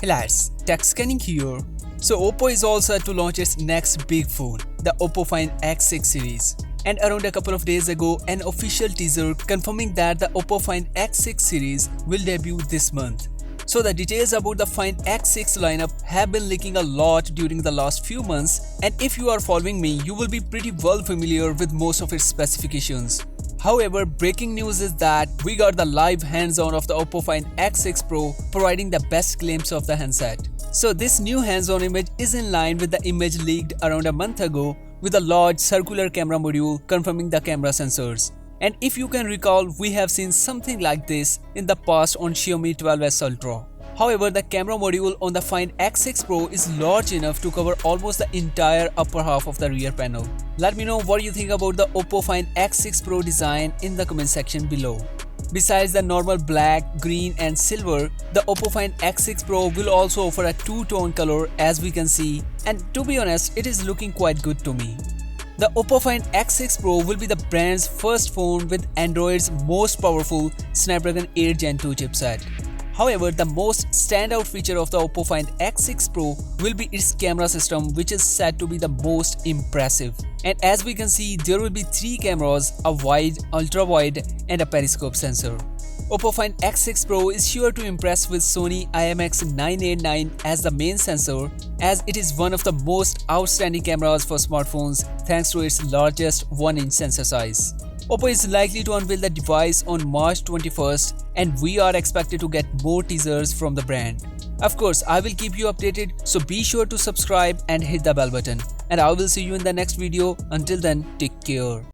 Hey lads, TechScanning here. So Oppo is all set to launch its next big phone, the Oppo Find X6 series. And around a couple of days ago, an official teaser confirming that the Oppo Find X6 series will debut this month. So the details about the Find X6 lineup have been leaking a lot during the last few months, and if you are following me, you will be pretty well familiar with most of its specifications. However, breaking news is that we got the live hands-on of the Oppo Find X6 Pro, providing the best glimpse of the handset. So this new hands-on image is in line with the image leaked around a month ago, with a large circular camera module confirming the camera sensors. And if you can recall, we have seen something like this in the past on Xiaomi 12s Ultra. However, the camera module on the Find X6 Pro is large enough to cover almost the entire upper half of the rear panel. Let me know what you think about the Oppo Find X6 Pro design in the comment section below. Besides the normal black, green and silver, the Oppo Find X6 Pro will also offer a two-tone color as we can see, and to be honest, it is looking quite good to me. The Oppo Find X6 Pro will be the brand's first phone with Android's most powerful Snapdragon 8 Gen 2 chipset. However, the most standout feature of the Oppo Find X6 Pro will be its camera system, which is said to be the most impressive. And as we can see, there will be 3 cameras, a wide, ultra-wide and a periscope sensor. Oppo Find X6 Pro is sure to impress with Sony IMX 989 as the main sensor, as it is one of the most outstanding cameras for smartphones thanks to its largest 1-inch sensor size. Oppo is likely to unveil the device on March 21st, and we are expected to get more teasers from the brand. Of course, I will keep you updated, so be sure to subscribe and hit the bell button. And I will see you in the next video. Until then, take care.